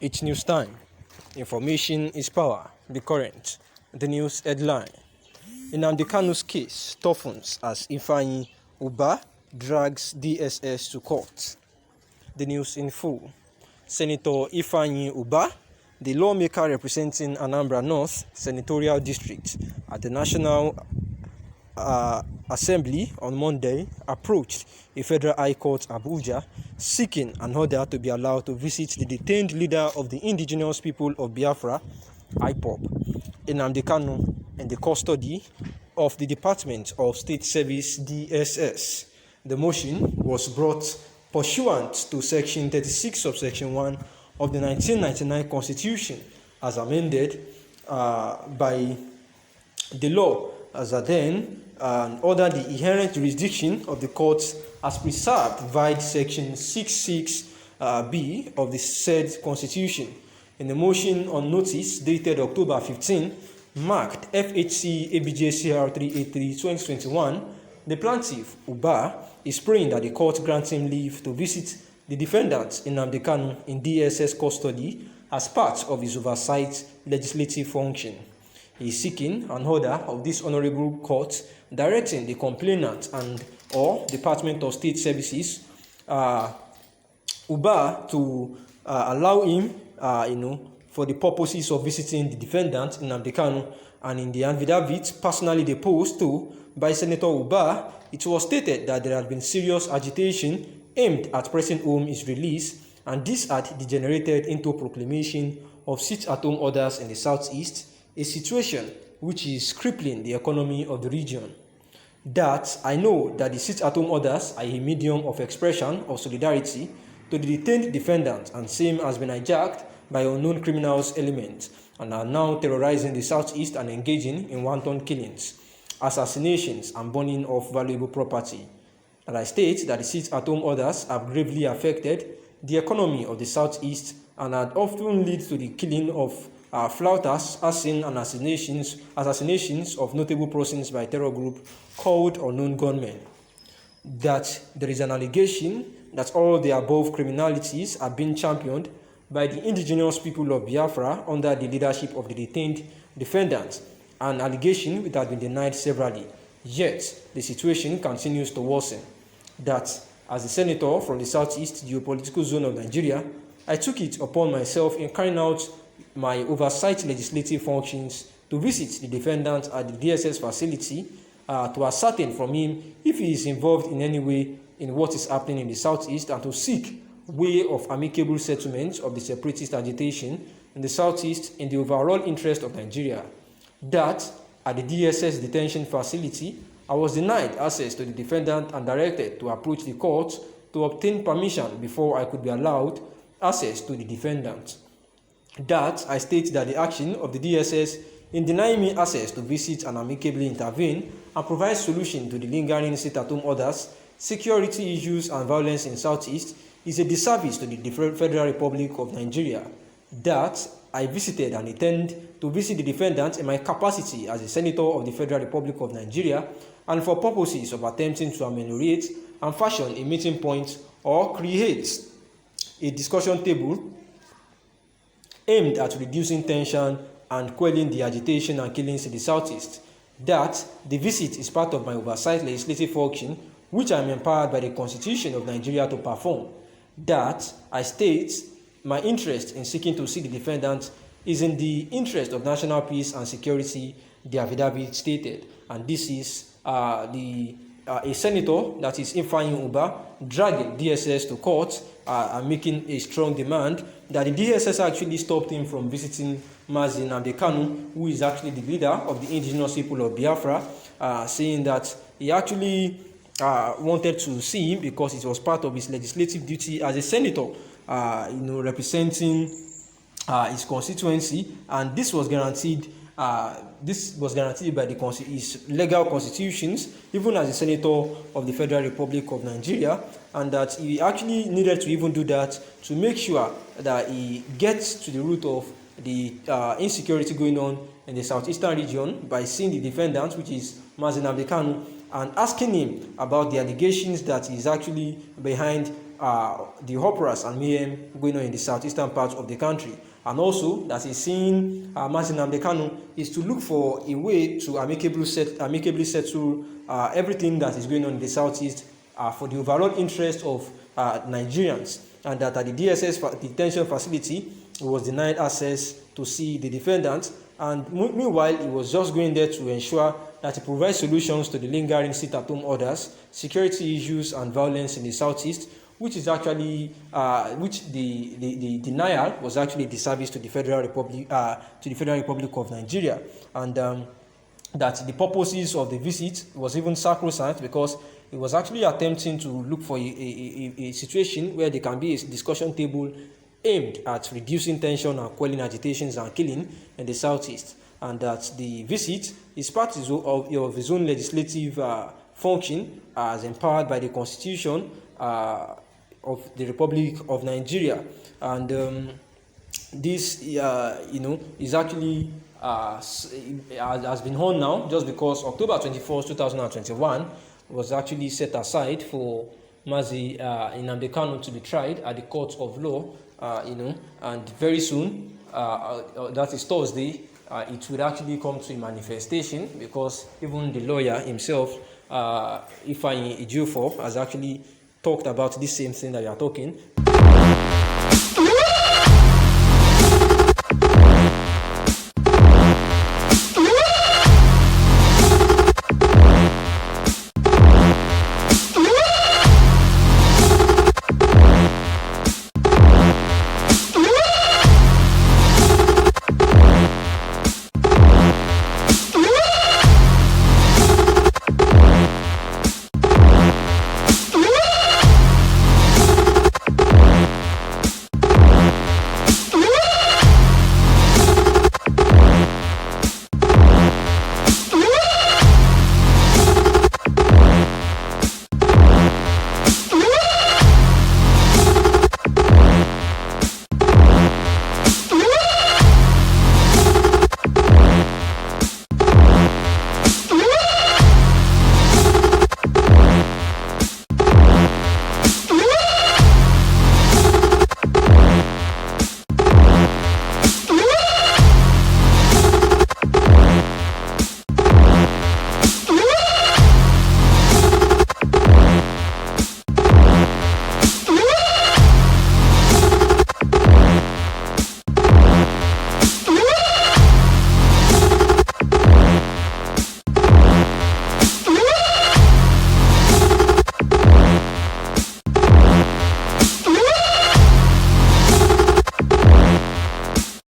It's news time. Information is power. Be current. The news headline. Nnamdi Kanu's case toughens as Ifeanyi Ubah drags DSS to court. The news in full. Senator Ifeanyi Ubah, the lawmaker representing Anambra North Senatorial District at the National Assembly on Monday, approached a federal high court Abuja seeking an order to be allowed to visit the detained leader of the indigenous people of Biafra, IPOB, Nnamdi Kanu, in the custody of the Department of State Service DSS. The motion was brought pursuant to Section 36 subsection 1 of the 1999 Constitution as amended by the law as then order the inherent jurisdiction of the courts as preserved via Section 66B of the said Constitution. In the motion on notice dated October 15, marked FHC ABJCR 383-2021, the plaintiff, Ubah, is praying that the court grants him leave to visit the defendant Nnamdi Kanu in DSS custody as part of his oversight legislative function. He is seeking an order of this honorable court directing the complainant and or Department of State Services, Ubah, to allow him, for the purposes of visiting the defendant Nnamdi Kanu, and in the affidavit personally deposed to by Senator Ubah, it was stated that there had been serious agitation aimed at pressing home his release, and this had degenerated into proclamation of sit-at-home orders in the southeast, a situation which is crippling the economy of the region. That I know that the sit-at-home orders are a medium of expression of solidarity to the detained defendant, and same has been hijacked by unknown criminals elements and are now terrorizing the southeast and engaging in wanton killings, assassinations, and burning of valuable property. And I state that the sit-at-home orders have gravely affected the economy of the southeast and had often led to the killing of flouters, arson, and assassinations of notable persons by terror group called unknown gunmen. That there is an allegation that all the above criminalities are being championed by the indigenous people of Biafra under the leadership of the detained defendants, an allegation which has been denied severally. Yet, the situation continues to worsen. That, as a senator from the southeast geopolitical zone of Nigeria, I took it upon myself in carrying out my oversight legislative functions to visit the defendant at the DSS facility to ascertain from him if he is involved in any way in what is happening in the southeast, and to seek way of amicable settlement of the separatist agitation in the southeast in the overall interest of Nigeria. That at the DSS detention facility, I was denied access to the defendant and directed to approach the court to obtain permission before I could be allowed access to the defendant. That I state that the action of the DSS in denying me access to visit and amicably intervene and provide solution to the lingering sit-at-home orders, security issues, and violence in Southeast is a disservice to the Federal Republic of Nigeria. That I visited and intend to visit the defendant in my capacity as a senator of the Federal Republic of Nigeria, and for purposes of attempting to ameliorate and fashion a meeting point or create a discussion table aimed at reducing tension and quelling the agitation and killings in the southeast. That the visit is part of my oversight legislative function, which I am empowered by the Constitution of Nigeria to perform. That I state my interest in seeking to see the defendant is in the interest of national peace and security, the affidavit stated. And this is a senator, that is Ifeanyi Ubah, dragging DSS to court and making a strong demand that the DSS actually stopped him from visiting Mazi Nnamdi Kanu, who is actually the leader of the indigenous people of Biafra, saying that he actually wanted to see him because it was part of his legislative duty as a senator, representing his constituency, and this was guaranteed. This was guaranteed by his legal constitutions, even as a senator of the Federal Republic of Nigeria, and that he actually needed to even do that to make sure that he gets to the root of the insecurity going on in the southeastern region by seeing the defendant, which is Mazi Nnamdi Kanu, and asking him about the allegations that he's actually behind the operas and mayhem going on in the southeastern part of the country. And also that he's seeing Mazi Nnamdi Kanu is to look for a way to amicably settle everything that is going on in the southeast for the overall interest of Nigerians, and that at the DSS detention facility he was denied access to see the defendant, and meanwhile he was just going there to ensure that he provides solutions to the lingering sit-at-home orders, security issues and violence in the southeast, which is actually which the denial was actually a disservice to the Federal Republic of Nigeria, and that the purposes of the visit was even sacrosanct, because it was actually attempting to look for a situation where there can be a discussion table aimed at reducing tension and quelling agitations and killing in the southeast, and that the visit is part of his own legislative function as empowered by the Constitution of the Republic of Nigeria. And this is actually has been on now just because October 24th, 2021 was actually set aside for Mazi Nnamdi Kanu to be tried at the court of law, and very soon, that is Thursday, it would actually come to a manifestation, because even the lawyer himself, Ifeanyi Ejiofor, has actually talked about this same thing that we are talking.